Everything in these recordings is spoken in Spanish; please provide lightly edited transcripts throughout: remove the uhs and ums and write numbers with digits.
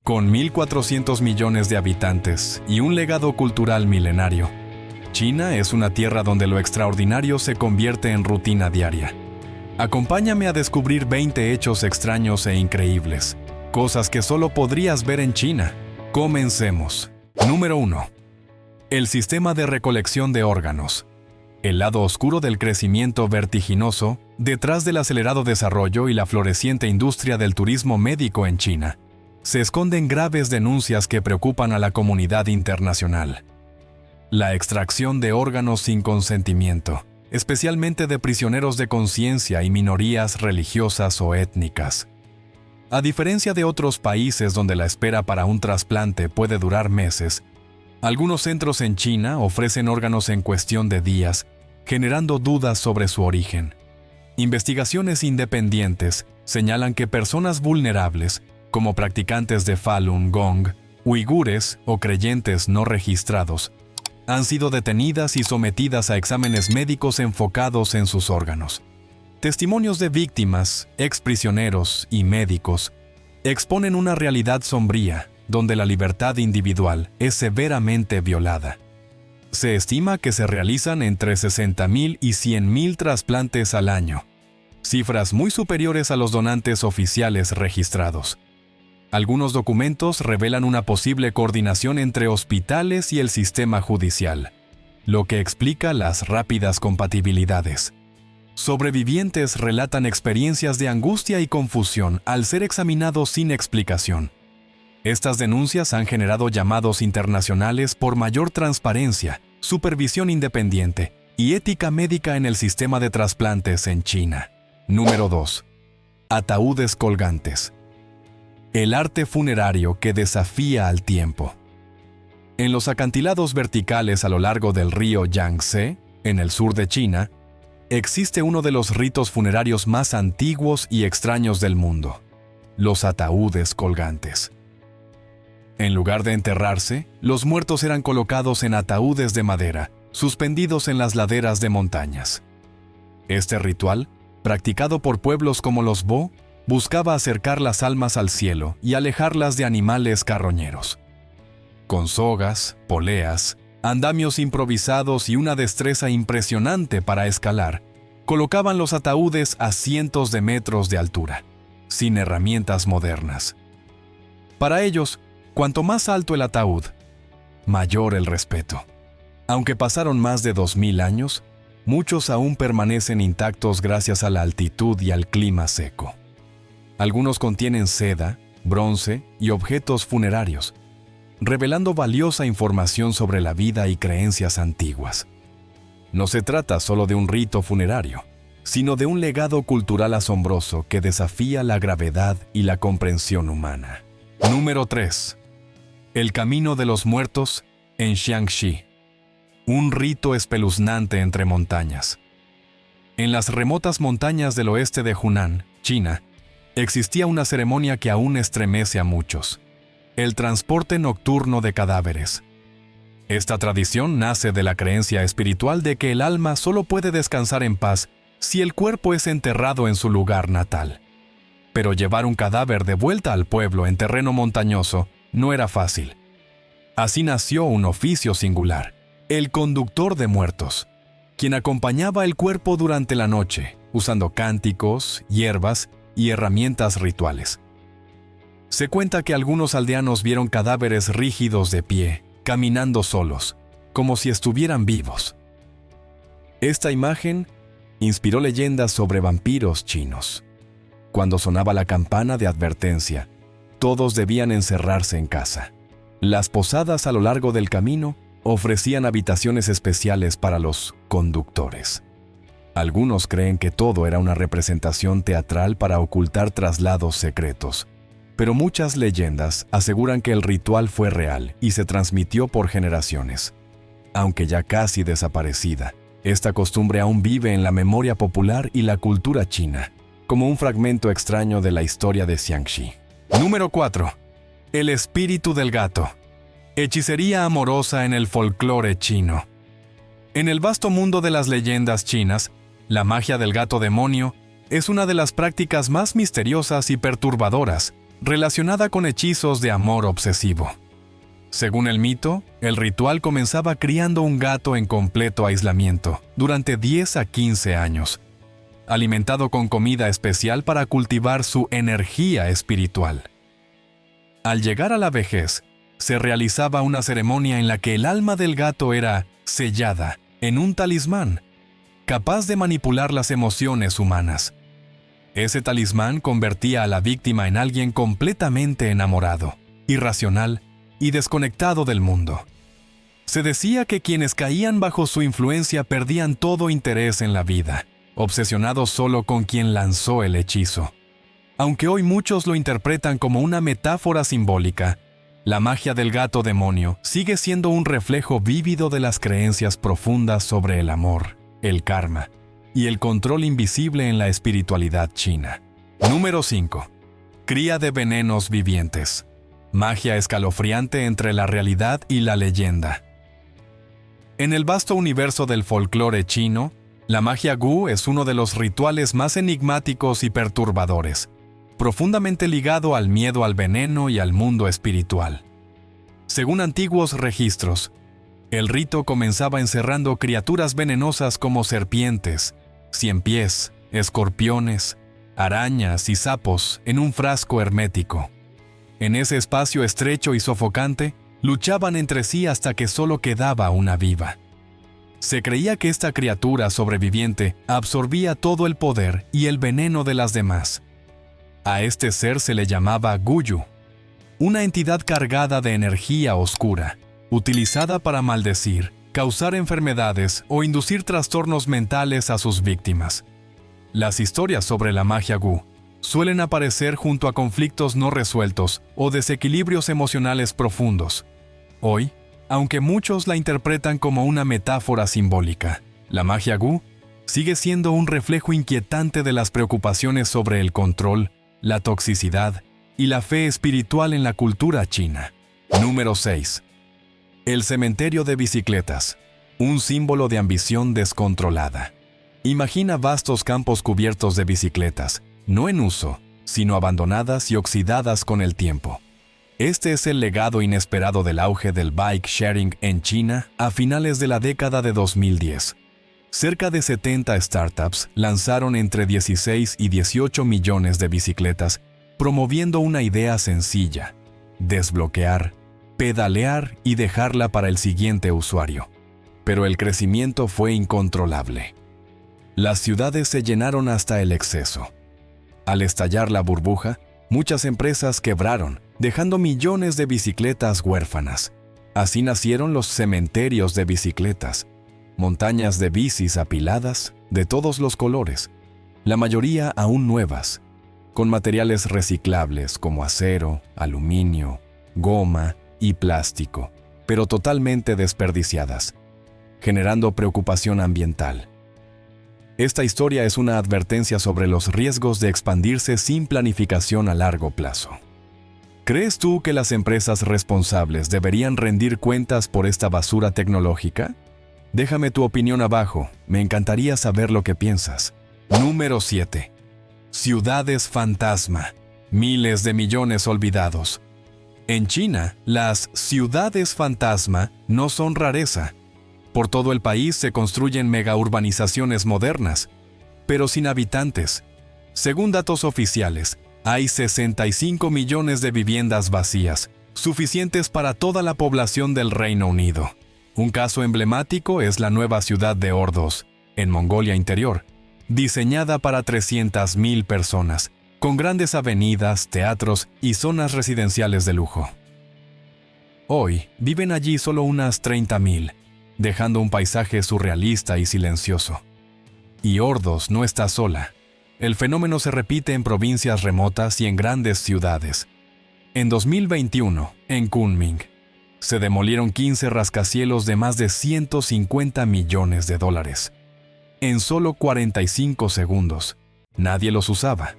Con 1.400 millones de habitantes y un legado cultural milenario, China es una tierra donde lo extraordinario se convierte en rutina diaria. Acompáñame a descubrir 20 hechos extraños e increíbles, cosas que solo podrías ver en China. Comencemos. Número 1. El sistema de recolección de órganos. El lado oscuro del crecimiento vertiginoso, detrás del acelerado desarrollo y la floreciente industria del turismo médico en China, se esconden graves denuncias que preocupan a la comunidad internacional. La extracción de órganos sin consentimiento, especialmente de prisioneros de conciencia y minorías religiosas o étnicas. A diferencia de otros países donde la espera para un trasplante puede durar meses, algunos centros en China ofrecen órganos en cuestión de días, generando dudas sobre su origen. Investigaciones independientes señalan que personas vulnerables, como practicantes de Falun Gong, uigures o creyentes no registrados, han sido detenidas y sometidas a exámenes médicos enfocados en sus órganos. Testimonios de víctimas, exprisioneros y médicos exponen una realidad sombría donde la libertad individual es severamente violada. Se estima que se realizan entre 60.000 y 100.000 trasplantes al año, cifras muy superiores a los donantes oficiales registrados. Algunos documentos revelan una posible coordinación entre hospitales y el sistema judicial, lo que explica las rápidas compatibilidades. Sobrevivientes relatan experiencias de angustia y confusión al ser examinados sin explicación. Estas denuncias han generado llamados internacionales por mayor transparencia, supervisión independiente y ética médica en el sistema de trasplantes en China. Número 2. Ataúdes colgantes. El arte funerario que desafía al tiempo. En los acantilados verticales a lo largo del río Yangtze, en el sur de China, existe uno de los ritos funerarios más antiguos y extraños del mundo: los ataúdes colgantes. En lugar de enterrarse, los muertos eran colocados en ataúdes de madera, suspendidos en las laderas de montañas. Este ritual, practicado por pueblos como los Bo, buscaba acercar las almas al cielo y alejarlas de animales carroñeros. Con sogas, poleas, andamios improvisados y una destreza impresionante para escalar, colocaban los ataúdes a cientos de metros de altura, sin herramientas modernas. Para ellos, cuanto más alto el ataúd, mayor el respeto. Aunque pasaron más de 2000 años, muchos aún permanecen intactos gracias a la altitud y al clima seco. Algunos contienen seda, bronce y objetos funerarios, revelando valiosa información sobre la vida y creencias antiguas. No se trata solo de un rito funerario, sino de un legado cultural asombroso que desafía la gravedad y la comprensión humana. Número 3. El Camino de los Muertos en Jiangxi. Un rito espeluznante entre montañas. En las remotas montañas del oeste de Hunan, China, existía una ceremonia que aún estremece a muchos: el transporte nocturno de cadáveres. Esta tradición nace de la creencia espiritual de que el alma solo puede descansar en paz si el cuerpo es enterrado en su lugar natal. Pero llevar un cadáver de vuelta al pueblo en terreno montañoso no era fácil. Así nació un oficio singular: el conductor de muertos, quien acompañaba el cuerpo durante la noche, usando cánticos, hierbas y herramientas rituales. Se cuenta que algunos aldeanos vieron cadáveres rígidos de pie, caminando solos, como si estuvieran vivos. Esta imagen inspiró leyendas sobre vampiros chinos. Cuando sonaba la campana de advertencia, todos debían encerrarse en casa. Las posadas a lo largo del camino ofrecían habitaciones especiales para los conductores. Algunos creen que todo era una representación teatral para ocultar traslados secretos, pero muchas leyendas aseguran que el ritual fue real y se transmitió por generaciones. Aunque ya casi desaparecida, esta costumbre aún vive en la memoria popular y la cultura china, como un fragmento extraño de la historia de Jiangxi. Número 4. El espíritu del gato. Hechicería amorosa en el folclore chino. En el vasto mundo de las leyendas chinas, la magia del gato demonio es una de las prácticas más misteriosas y perturbadoras relacionada con hechizos de amor obsesivo. Según el mito, el ritual comenzaba criando un gato en completo aislamiento durante 10 a 15 años, alimentado con comida especial para cultivar su energía espiritual. Al llegar a la vejez, se realizaba una ceremonia en la que el alma del gato era sellada en un talismán, capaz de manipular las emociones humanas. Ese talismán convertía a la víctima en alguien completamente enamorado, irracional y desconectado del mundo. Se decía que quienes caían bajo su influencia perdían todo interés en la vida, obsesionados solo con quien lanzó el hechizo. Aunque hoy muchos lo interpretan como una metáfora simbólica, la magia del gato demonio sigue siendo un reflejo vívido de las creencias profundas sobre el amor, el karma y el control invisible en la espiritualidad china. Número 5. Cría de venenos vivientes. Magia escalofriante entre la realidad y la leyenda. En el vasto universo del folclore chino, la magia gu es uno de los rituales más enigmáticos y perturbadores, profundamente ligado al miedo al veneno y al mundo espiritual. Según antiguos registros, el rito comenzaba encerrando criaturas venenosas como serpientes, ciempiés, escorpiones, arañas y sapos en un frasco hermético. En ese espacio estrecho y sofocante, luchaban entre sí hasta que solo quedaba una viva. Se creía que esta criatura sobreviviente absorbía todo el poder y el veneno de las demás. A este ser se le llamaba Guyu, una entidad cargada de energía oscura, utilizada para maldecir, causar enfermedades o inducir trastornos mentales a sus víctimas. Las historias sobre la magia gu suelen aparecer junto a conflictos no resueltos o desequilibrios emocionales profundos. Hoy, aunque muchos la interpretan como una metáfora simbólica, la magia gu sigue siendo un reflejo inquietante de las preocupaciones sobre el control, la toxicidad y la fe espiritual en la cultura china. Número 6. El cementerio de bicicletas, un símbolo de ambición descontrolada. Imagina vastos campos cubiertos de bicicletas, no en uso, sino abandonadas y oxidadas con el tiempo. Este es el legado inesperado del auge del bike sharing en China a finales de la década de 2010. Cerca de 70 startups lanzaron entre 16 y 18 millones de bicicletas, promoviendo una idea sencilla: desbloquear, pedalear y dejarla para el siguiente usuario. Pero el crecimiento fue incontrolable. Las ciudades se llenaron hasta el exceso. Al estallar la burbuja, muchas empresas quebraron, dejando millones de bicicletas huérfanas. Así nacieron los cementerios de bicicletas, montañas de bicis apiladas de todos los colores, la mayoría aún nuevas, con materiales reciclables como acero, aluminio, goma y plástico, pero totalmente desperdiciadas, generando preocupación ambiental. Esta historia es una advertencia sobre los riesgos de expandirse sin planificación a largo plazo. ¿Crees tú que las empresas responsables deberían rendir cuentas por esta basura tecnológica? Déjame tu opinión abajo, me encantaría saber lo que piensas. Número 7. Ciudades fantasma, miles de millones olvidados. En China, las ciudades fantasma no son rareza. Por todo el país se construyen megaurbanizaciones modernas, pero sin habitantes. Según datos oficiales, hay 65 millones de viviendas vacías, suficientes para toda la población del Reino Unido. Un caso emblemático es la nueva ciudad de Ordos, en Mongolia Interior, diseñada para 300.000 personas, con grandes avenidas, teatros y zonas residenciales de lujo. Hoy viven allí solo unas 30.000, dejando un paisaje surrealista y silencioso. Y Ordos no está sola. El fenómeno se repite en provincias remotas y en grandes ciudades. En 2021, en Kunming, se demolieron 15 rascacielos de más de 150 millones de dólares. En solo 45 segundos. Nadie los usaba.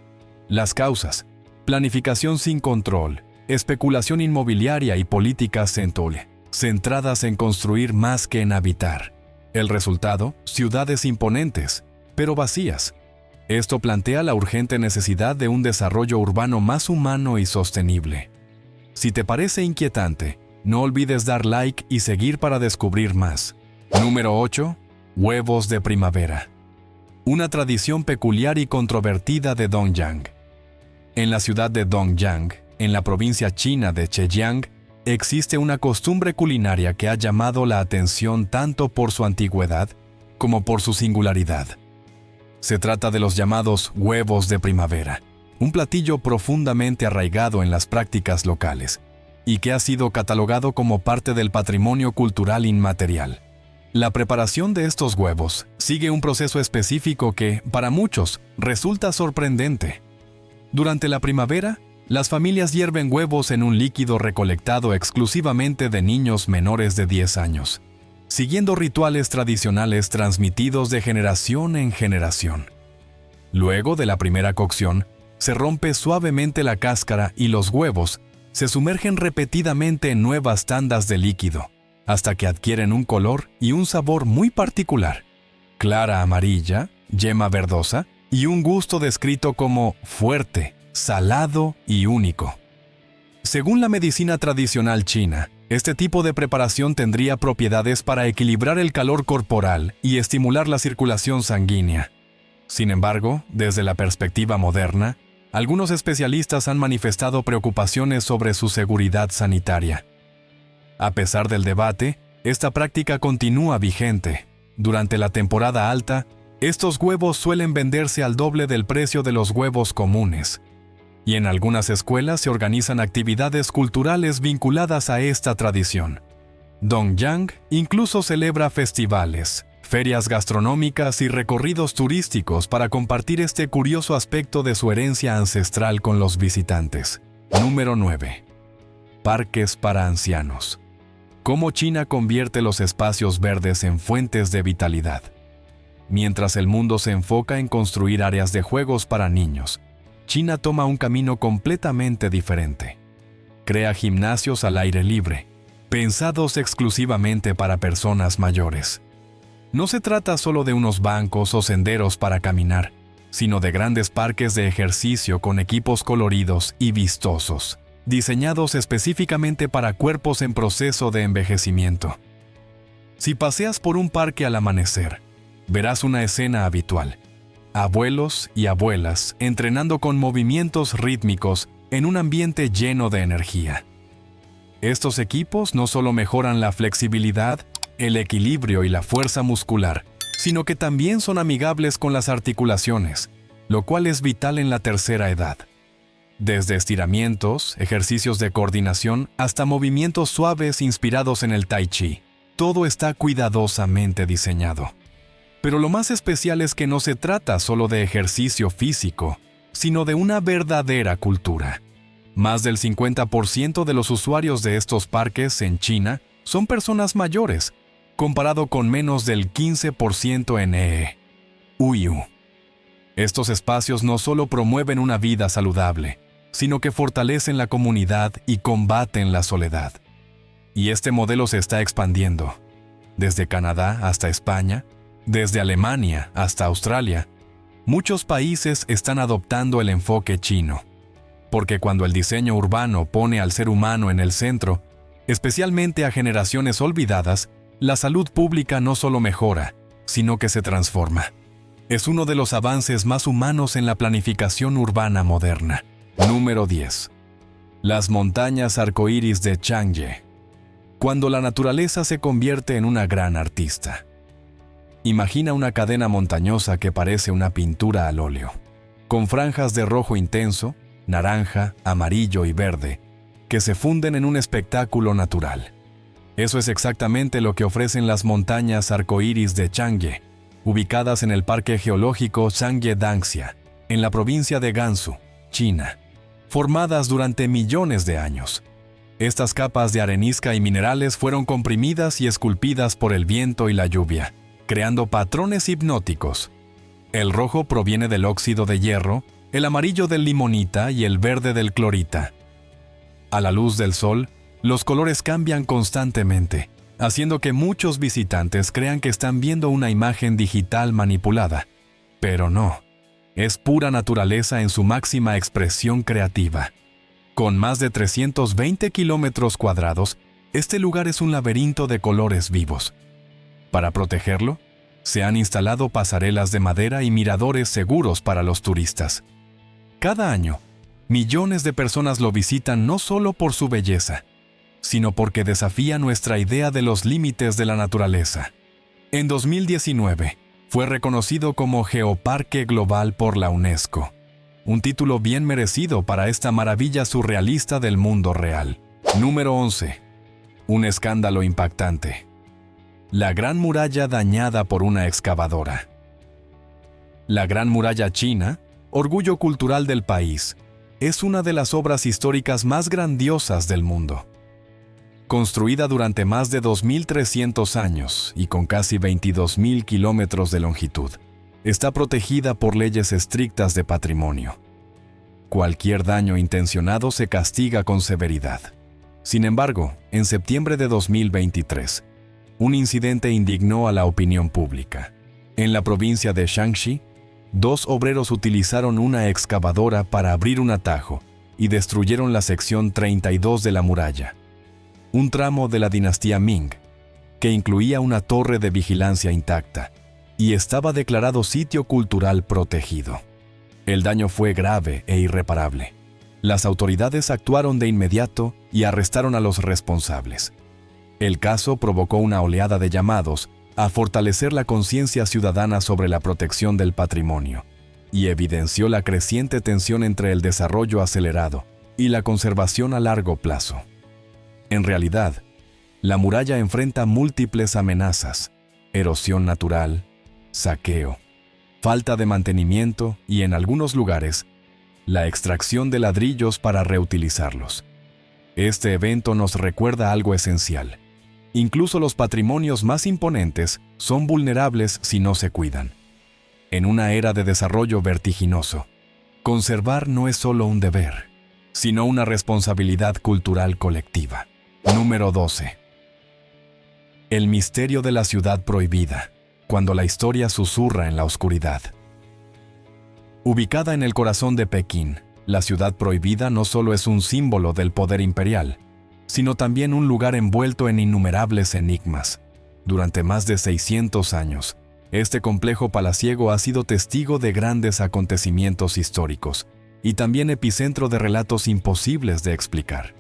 Las causas: planificación sin control, especulación inmobiliaria y políticas centradas en construir más que en habitar. El resultado: ciudades imponentes, pero vacías. Esto plantea la urgente necesidad de un desarrollo urbano más humano y sostenible. Si te parece inquietante, no olvides dar like y seguir para descubrir más. Número 8. Huevos de primavera. Una tradición peculiar y controvertida de Dongyang. En la ciudad de Dongyang, en la provincia china de Zhejiang, existe una costumbre culinaria que ha llamado la atención tanto por su antigüedad como por su singularidad. Se trata de los llamados huevos de primavera, un platillo profundamente arraigado en las prácticas locales y que ha sido catalogado como parte del patrimonio cultural inmaterial. La preparación de estos huevos sigue un proceso específico que, para muchos, resulta sorprendente. Durante la primavera, las familias hierven huevos en un líquido recolectado exclusivamente de niños menores de 10 años, siguiendo rituales tradicionales transmitidos de generación en generación. Luego de la primera cocción, se rompe suavemente la cáscara y los huevos se sumergen repetidamente en nuevas tandas de líquido, hasta que adquieren un color y un sabor muy particular: clara amarilla, yema verdosa y un gusto descrito como fuerte, salado y único. Según la medicina tradicional china, este tipo de preparación tendría propiedades para equilibrar el calor corporal y estimular la circulación sanguínea. Sin embargo, desde la perspectiva moderna, algunos especialistas han manifestado preocupaciones sobre su seguridad sanitaria. A pesar del debate, esta práctica continúa vigente. Durante la temporada alta, estos huevos suelen venderse al doble del precio de los huevos comunes. Y en algunas escuelas se organizan actividades culturales vinculadas a esta tradición. Dongyang incluso celebra festivales, ferias gastronómicas y recorridos turísticos para compartir este curioso aspecto de su herencia ancestral con los visitantes. Número 9. Parques para ancianos. Cómo China convierte los espacios verdes en fuentes de vitalidad. Mientras el mundo se enfoca en construir áreas de juegos para niños, China toma un camino completamente diferente. Crea gimnasios al aire libre, pensados exclusivamente para personas mayores. No se trata solo de unos bancos o senderos para caminar, sino de grandes parques de ejercicio con equipos coloridos y vistosos, diseñados específicamente para cuerpos en proceso de envejecimiento. Si paseas por un parque al amanecer, verás una escena habitual: abuelos y abuelas entrenando con movimientos rítmicos en un ambiente lleno de energía. Estos equipos no solo mejoran la flexibilidad, el equilibrio y la fuerza muscular, sino que también son amigables con las articulaciones, lo cual es vital en la tercera edad. Desde estiramientos, ejercicios de coordinación, hasta movimientos suaves inspirados en el Tai Chi, todo está cuidadosamente diseñado. Pero lo más especial es que no se trata solo de ejercicio físico, sino de una verdadera cultura. Más del 50% de los usuarios de estos parques en China son personas mayores, comparado con menos del 15% en Uiyu. Estos espacios no solo promueven una vida saludable, sino que fortalecen la comunidad y combaten la soledad. Y este modelo se está expandiendo, desde Canadá hasta España, desde Alemania hasta Australia. Muchos países están adoptando el enfoque chino, porque cuando el diseño urbano pone al ser humano en el centro, especialmente a generaciones olvidadas, la salud pública no solo mejora, sino que se transforma. Es uno de los avances más humanos en la planificación urbana moderna. Número 10. Las montañas arcoíris de Changye. Cuando la naturaleza se convierte en una gran artista. Imagina una cadena montañosa que parece una pintura al óleo, con franjas de rojo intenso, naranja, amarillo y verde, que se funden en un espectáculo natural. Eso es exactamente lo que ofrecen las montañas arcoíris de Changye, ubicadas en el Parque Geológico Changye-Dangxia, en la provincia de Gansu, China, formadas durante millones de años. Estas capas de arenisca y minerales fueron comprimidas y esculpidas por el viento y la lluvia, creando patrones hipnóticos. El rojo proviene del óxido de hierro, el amarillo del limonita y el verde del clorita. A la luz del sol, los colores cambian constantemente, haciendo que muchos visitantes crean que están viendo una imagen digital manipulada. Pero no. Es pura naturaleza en su máxima expresión creativa. Con más de 320 kilómetros cuadrados, este lugar es un laberinto de colores vivos. Para protegerlo, se han instalado pasarelas de madera y miradores seguros para los turistas. Cada año, millones de personas lo visitan no solo por su belleza, sino porque desafía nuestra idea de los límites de la naturaleza. En 2019, fue reconocido como Geoparque Global por la UNESCO, un título bien merecido para esta maravilla surrealista del mundo real. Número 11. Un escándalo impactante. La Gran Muralla dañada por una excavadora. La Gran Muralla China, orgullo cultural del país, es una de las obras históricas más grandiosas del mundo. Construida durante más de 2.300 años y con casi 22.000 kilómetros de longitud, está protegida por leyes estrictas de patrimonio. Cualquier daño intencionado se castiga con severidad. Sin embargo, en septiembre de 2023, un incidente indignó a la opinión pública. En la provincia de Shanxi, 2 obreros utilizaron una excavadora para abrir un atajo y destruyeron la sección 32 de la muralla, un tramo de la dinastía Ming, que incluía una torre de vigilancia intacta y estaba declarado sitio cultural protegido. El daño fue grave e irreparable. Las autoridades actuaron de inmediato y arrestaron a los responsables. El caso provocó una oleada de llamados a fortalecer la conciencia ciudadana sobre la protección del patrimonio y evidenció la creciente tensión entre el desarrollo acelerado y la conservación a largo plazo. En realidad, la muralla enfrenta múltiples amenazas: erosión natural, saqueo, falta de mantenimiento y, en algunos lugares, la extracción de ladrillos para reutilizarlos. Este evento nos recuerda algo esencial. Incluso los patrimonios más imponentes son vulnerables si no se cuidan. En una era de desarrollo vertiginoso, conservar no es solo un deber, sino una responsabilidad cultural colectiva. Número 12. El misterio de la ciudad prohibida, cuando la historia susurra en la oscuridad. Ubicada en el corazón de Pekín, la ciudad prohibida no solo es un símbolo del poder imperial, sino también un lugar envuelto en innumerables enigmas. Durante más de 600 años, este complejo palaciego ha sido testigo de grandes acontecimientos históricos y también epicentro de relatos imposibles de explicar.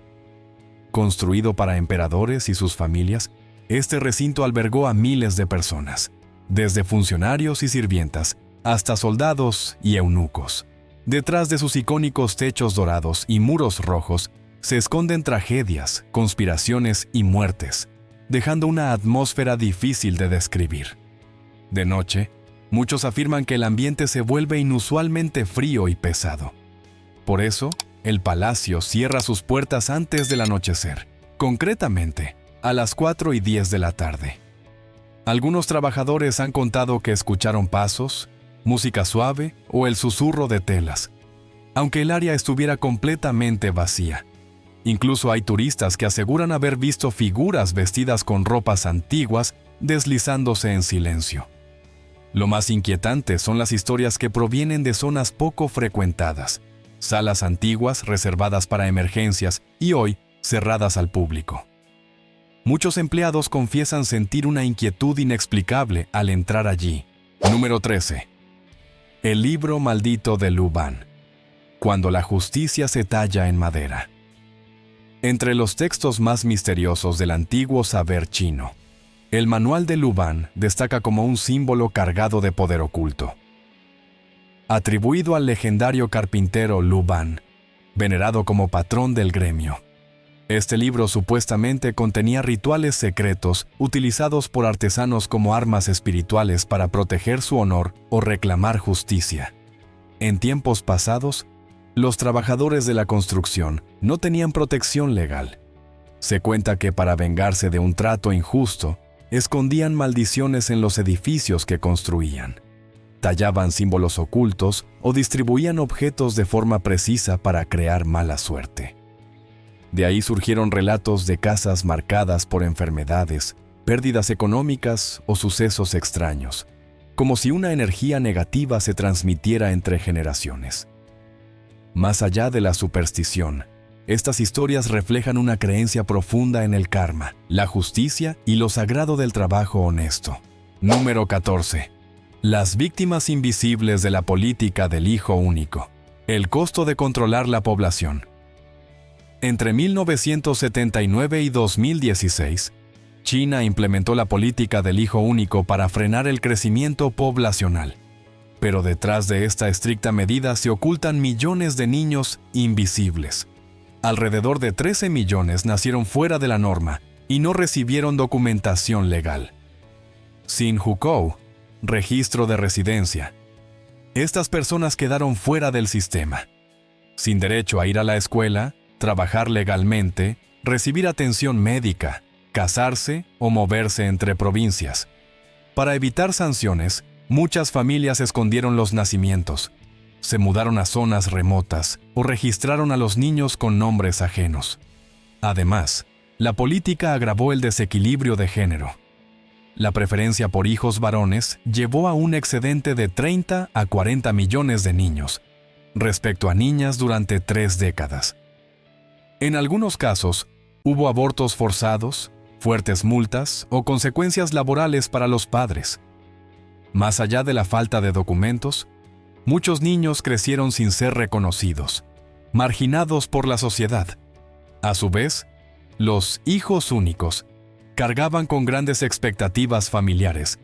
Construido para emperadores y sus familias, este recinto albergó a miles de personas, desde funcionarios y sirvientas hasta soldados y eunucos. Detrás de sus icónicos techos dorados y muros rojos se esconden tragedias, conspiraciones y muertes, dejando una atmósfera difícil de describir. De noche, muchos afirman que el ambiente se vuelve inusualmente frío y pesado. Por eso, el palacio cierra sus puertas antes del anochecer, concretamente a las 4:10 de la tarde. Algunos trabajadores han contado que escucharon pasos, música suave o el susurro de telas, aunque el área estuviera completamente vacía. Incluso hay turistas que aseguran haber visto figuras vestidas con ropas antiguas deslizándose en silencio. Lo más inquietante son las historias que provienen de zonas poco frecuentadas, salas antiguas reservadas para emergencias y hoy cerradas al público. Muchos empleados confiesan sentir una inquietud inexplicable al entrar allí. Número 13. El libro maldito de Lu Ban, cuando la justicia se talla en madera. Entre los textos más misteriosos del antiguo saber chino, el manual de Lu Ban destaca como un símbolo cargado de poder oculto. Atribuido al legendario carpintero Lu Ban, venerado como patrón del gremio. Este libro supuestamente contenía rituales secretos utilizados por artesanos como armas espirituales para proteger su honor o reclamar justicia. En tiempos pasados, los trabajadores de la construcción no tenían protección legal. Se cuenta que para vengarse de un trato injusto, escondían maldiciones en los edificios que construían. Tallaban símbolos ocultos o distribuían objetos de forma precisa para crear mala suerte. De ahí surgieron relatos de casas marcadas por enfermedades, pérdidas económicas o sucesos extraños. como si una energía negativa se transmitiera entre generaciones. Más allá de la superstición, estas historias reflejan una creencia profunda en el karma, la justicia y lo sagrado del trabajo honesto. Número 14. Las víctimas invisibles de la política del hijo único. El costo de controlar la población. Entre 1979 y 2016, China implementó la política del hijo único para frenar el crecimiento poblacional. Pero detrás de esta estricta medida se ocultan millones de niños invisibles. Alrededor de 13 millones nacieron fuera de la norma y no recibieron documentación legal. Sin hukou, registro de residencia. Estas personas quedaron fuera del sistema, sin derecho a ir a la escuela, trabajar legalmente, recibir atención médica, casarse o moverse entre provincias. Para evitar sanciones, muchas familias escondieron los nacimientos, se mudaron a zonas remotas o registraron a los niños con nombres ajenos. Además, la política agravó el desequilibrio de género. La preferencia por hijos varones llevó a un excedente de 30 a 40 millones de niños, respecto a niñas durante 3 décadas. En algunos casos, hubo abortos forzados, fuertes multas o consecuencias laborales para los padres. Más allá de la falta de documentos, muchos niños crecieron sin ser reconocidos, marginados por la sociedad. A su vez, los hijos únicos cargaban con grandes expectativas familiares,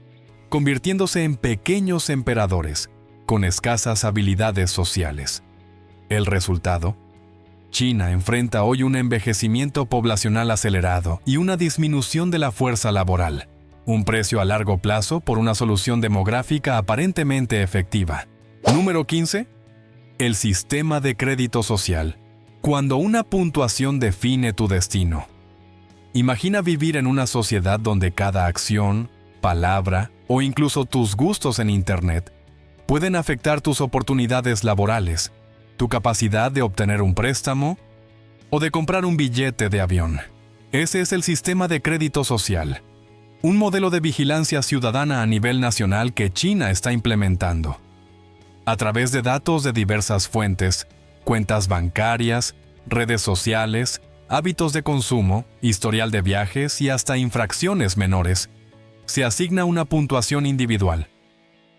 convirtiéndose en pequeños emperadores con escasas habilidades sociales. El resultado: China enfrenta hoy un envejecimiento poblacional acelerado y una disminución de la fuerza laboral, un precio a largo plazo por una solución demográfica aparentemente efectiva. Número 15. El sistema de crédito social. Cuando una puntuación define tu destino. Imagina vivir en una sociedad donde cada acción, palabra o incluso tus gustos en Internet pueden afectar tus oportunidades laborales, tu capacidad de obtener un préstamo o de comprar un billete de avión. Ese es el sistema de crédito social, un modelo de vigilancia ciudadana a nivel nacional que China está implementando. A través de datos de diversas fuentes, cuentas bancarias, redes sociales, hábitos de consumo, historial de viajes y hasta infracciones menores, se asigna una puntuación individual.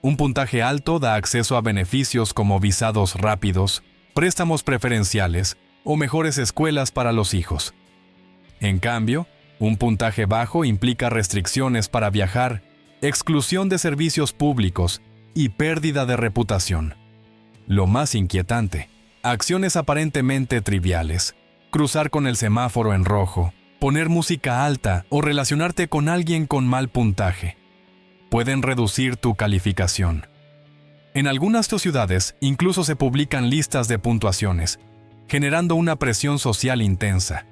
Un puntaje alto da acceso a beneficios como visados rápidos, préstamos preferenciales o mejores escuelas para los hijos. En cambio, un puntaje bajo implica restricciones para viajar, exclusión de servicios públicos y pérdida de reputación. Lo más inquietante, acciones aparentemente triviales, cruzar con el semáforo en rojo, poner música alta o relacionarte con alguien con mal puntaje, pueden reducir tu calificación. En algunas ciudades incluso se publican listas de puntuaciones, generando una presión social intensa.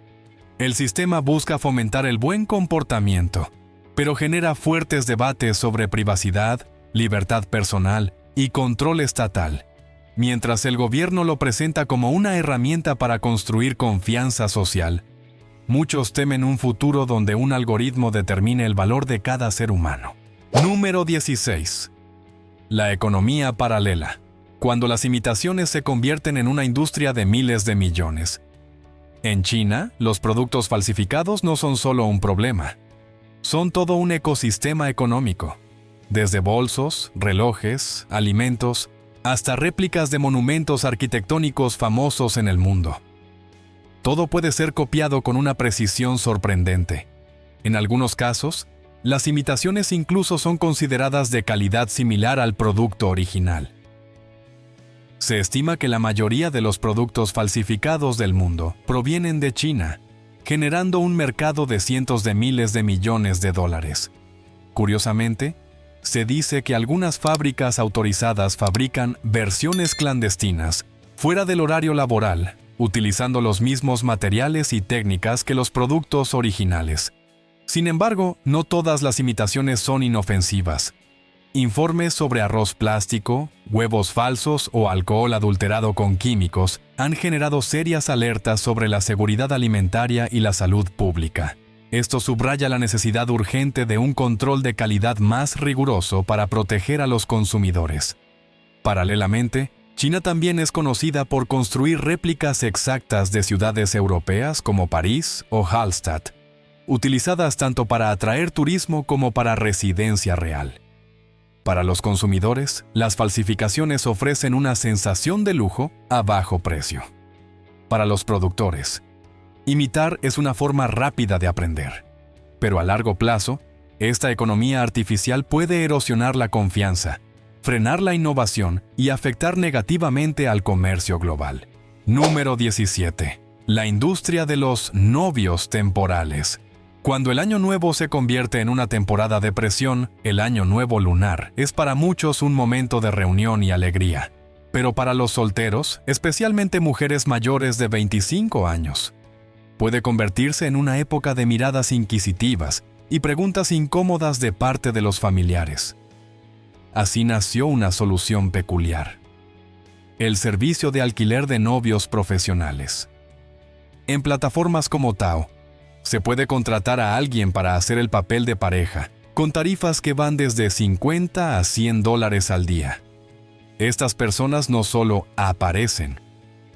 El sistema busca fomentar el buen comportamiento, pero genera fuertes debates sobre privacidad, libertad personal y control estatal, mientras el gobierno lo presenta como una herramienta para construir confianza social. Muchos temen un futuro donde un algoritmo determine el valor de cada ser humano. Número 16. La economía paralela. Cuando las imitaciones se convierten en una industria de miles de millones. En China, los productos falsificados no son solo un problema. Son todo un ecosistema económico. Desde bolsos, relojes, alimentos, hasta réplicas de monumentos arquitectónicos famosos en el mundo. Todo puede ser copiado con una precisión sorprendente. En algunos casos, las imitaciones incluso son consideradas de calidad similar al producto original. Se estima que la mayoría de los productos falsificados del mundo provienen de China, generando un mercado de cientos de miles de millones de dólares. Curiosamente, se dice que algunas fábricas autorizadas fabrican versiones clandestinas, fuera del horario laboral, utilizando los mismos materiales y técnicas que los productos originales. Sin embargo, no todas las imitaciones son inofensivas. Informes sobre arroz plástico, huevos falsos o alcohol adulterado con químicos han generado serias alertas sobre la seguridad alimentaria y la salud pública. Esto subraya la necesidad urgente de un control de calidad más riguroso para proteger a los consumidores. Paralelamente, China también es conocida por construir réplicas exactas de ciudades europeas como París o Hallstatt, utilizadas tanto para atraer turismo como para residencia real. Para los consumidores, las falsificaciones ofrecen una sensación de lujo a bajo precio. Para los productores, imitar es una forma rápida de aprender. Pero a largo plazo, esta economía artificial puede erosionar la confianza, frenar la innovación y afectar negativamente al comercio global. Número 17. La industria de los novios temporales. Cuando el Año Nuevo se convierte en una temporada de presión, el Año Nuevo lunar es para muchos un momento de reunión y alegría. Pero para los solteros, especialmente mujeres mayores de 25 años, puede convertirse en una época de miradas inquisitivas y preguntas incómodas de parte de los familiares. Así nació una solución peculiar: el servicio de alquiler de novios profesionales. En plataformas como Tao, se puede contratar a alguien para hacer el papel de pareja, con tarifas que van desde $50 a $100 al día. Estas personas no solo aparecen,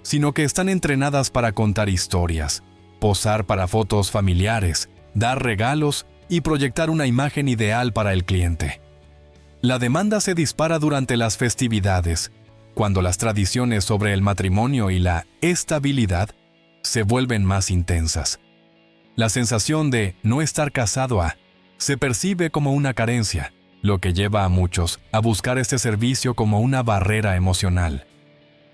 sino que están entrenadas para contar historias, posar para fotos familiares, dar regalos y proyectar una imagen ideal para el cliente. La demanda se dispara durante las festividades, cuando las tradiciones sobre el matrimonio y la estabilidad se vuelven más intensas. La sensación de no estar casado se percibe como una carencia, lo que lleva a muchos a buscar este servicio como una barrera emocional.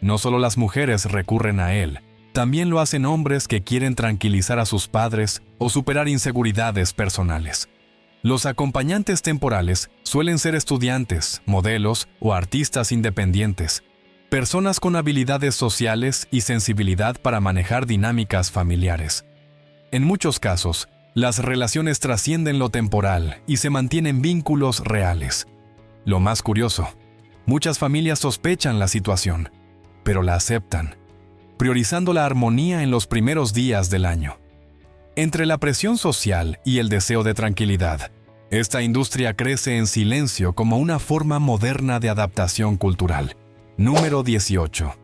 No solo las mujeres recurren a él, también lo hacen hombres que quieren tranquilizar a sus padres o superar inseguridades personales. Los acompañantes temporales suelen ser estudiantes, modelos o artistas independientes, personas con habilidades sociales y sensibilidad para manejar dinámicas familiares. En muchos casos, las relaciones trascienden lo temporal y se mantienen vínculos reales. Lo más curioso, muchas familias sospechan la situación, pero la aceptan, priorizando la armonía en los primeros días del año. Entre la presión social y el deseo de tranquilidad, esta industria crece en silencio como una forma moderna de adaptación cultural. Número 18.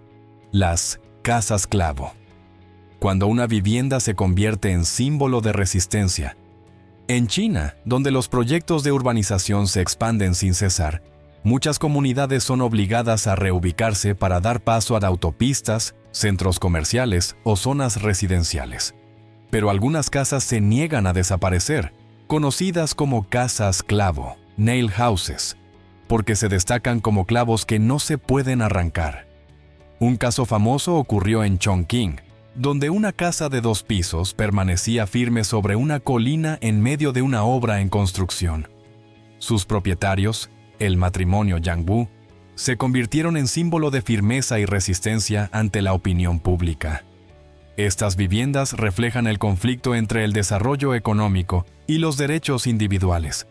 Las casas clavo. Cuando una vivienda se convierte en símbolo de resistencia. En China, donde los proyectos de urbanización se expanden sin cesar, muchas comunidades son obligadas a reubicarse para dar paso a autopistas, centros comerciales o zonas residenciales. Pero algunas casas se niegan a desaparecer, conocidas como casas clavo, nail houses, porque se destacan como clavos que no se pueden arrancar. Un caso famoso ocurrió en Chongqing, donde una casa de 2 pisos permanecía firme sobre una colina en medio de una obra en construcción. Sus propietarios, el matrimonio Yang Wu, se convirtieron en símbolo de firmeza y resistencia ante la opinión pública. Estas viviendas reflejan el conflicto entre el desarrollo económico y los derechos individuales.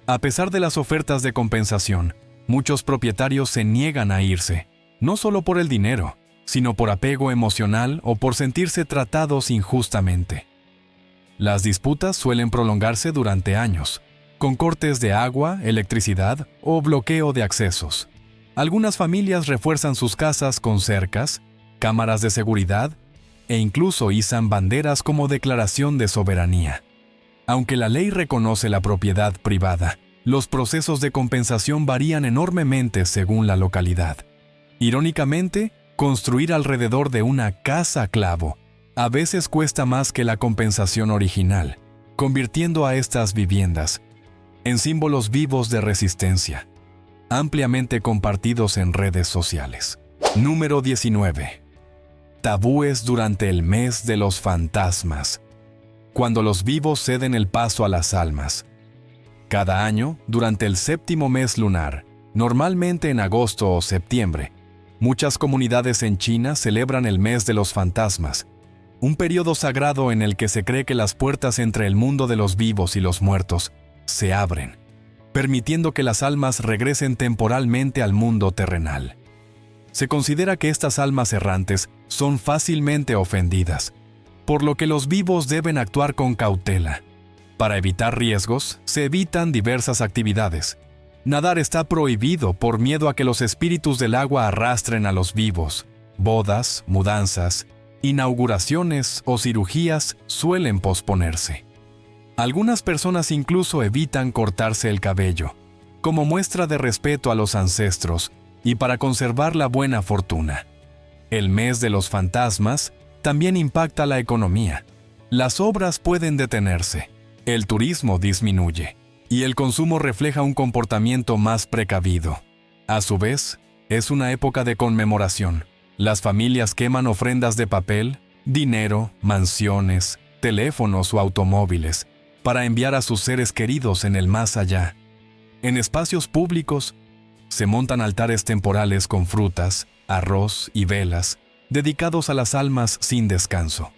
A pesar de las ofertas de compensación, muchos propietarios se niegan a irse, no solo por el dinero, sino por apego emocional o por sentirse tratados injustamente. Las disputas suelen prolongarse durante años, con cortes de agua, electricidad o bloqueo de accesos. Algunas familias refuerzan sus casas con cercas, cámaras de seguridad e incluso izan banderas como declaración de soberanía. Aunque la ley reconoce la propiedad privada, los procesos de compensación varían enormemente según la localidad. Irónicamente, construir alrededor de una casa clavo a veces cuesta más que la compensación original, convirtiendo a estas viviendas en símbolos vivos de resistencia, ampliamente compartidos en redes sociales. Número 19. Tabúes durante el mes de los fantasmas. Cuando los vivos ceden el paso a las almas. Cada año, durante el 7º mes lunar, normalmente en agosto o septiembre, muchas comunidades en China celebran el mes de los fantasmas, un periodo sagrado en el que se cree que las puertas entre el mundo de los vivos y los muertos se abren, permitiendo que las almas regresen temporalmente al mundo terrenal. Se considera que estas almas errantes son fácilmente ofendidas, por lo que los vivos deben actuar con cautela, Para evitar riesgos, se evitan diversas actividades. Nadar está prohibido por miedo a que los espíritus del agua arrastren a los vivos. Bodas, mudanzas, inauguraciones o cirugías suelen posponerse. Algunas personas incluso evitan cortarse el cabello, como muestra de respeto a los ancestros y para conservar la buena fortuna. El mes de los fantasmas también impacta la economía. Las obras pueden detenerse, el turismo disminuye y el consumo refleja un comportamiento más precavido. A su vez, es una época de conmemoración. Las familias queman ofrendas de papel, dinero, mansiones, teléfonos o automóviles para enviar a sus seres queridos en el más allá. En espacios públicos, se montan altares temporales con frutas, arroz y velas, dedicados a las almas sin descanso.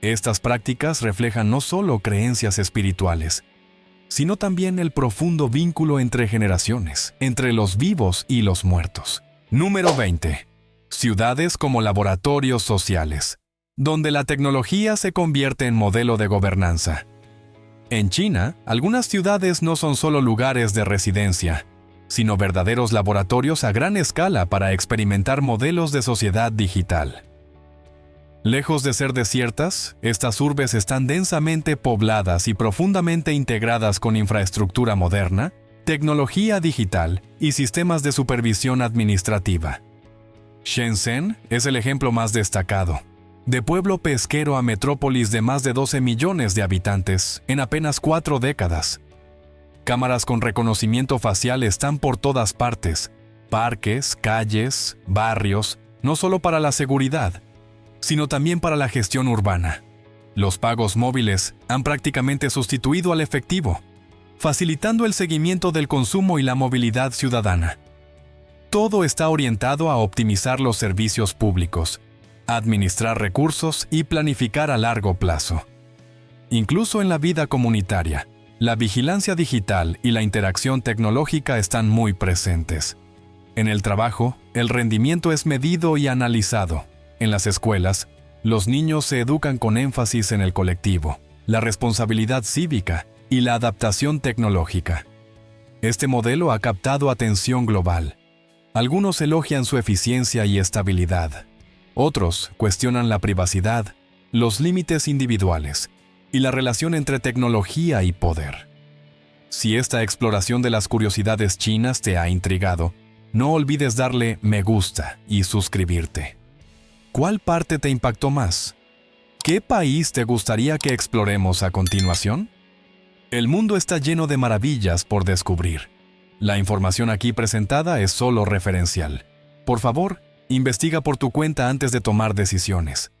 Estas prácticas reflejan no solo creencias espirituales, sino también el profundo vínculo entre generaciones, entre los vivos y los muertos. Número 20. Ciudades como laboratorios sociales, donde la tecnología se convierte en modelo de gobernanza. En China, algunas ciudades no son solo lugares de residencia, sino verdaderos laboratorios a gran escala para experimentar modelos de sociedad digital. Lejos de ser desiertas, estas urbes están densamente pobladas y profundamente integradas con infraestructura moderna, tecnología digital y sistemas de supervisión administrativa. Shenzhen es el ejemplo más destacado. De pueblo pesquero a metrópolis de más de 12 millones de habitantes en apenas 4 décadas. Cámaras con reconocimiento facial están por todas partes, parques, calles, barrios, no solo para la seguridad, sino también para la gestión urbana. Los pagos móviles han prácticamente sustituido al efectivo, facilitando el seguimiento del consumo y la movilidad ciudadana. Todo está orientado a optimizar los servicios públicos, administrar recursos y planificar a largo plazo. Incluso en la vida comunitaria, la vigilancia digital y la interacción tecnológica están muy presentes. En el trabajo, el rendimiento es medido y analizado. En las escuelas, los niños se educan con énfasis en el colectivo, la responsabilidad cívica y la adaptación tecnológica. Este modelo ha captado atención global. Algunos elogian su eficiencia y estabilidad. Otros cuestionan la privacidad, los límites individuales y la relación entre tecnología y poder. Si esta exploración de las curiosidades chinas te ha intrigado, no olvides darle me gusta y suscribirte. ¿Cuál parte te impactó más? ¿Qué país te gustaría que exploremos a continuación? El mundo está lleno de maravillas por descubrir. La información aquí presentada es solo referencial. Por favor, investiga por tu cuenta antes de tomar decisiones.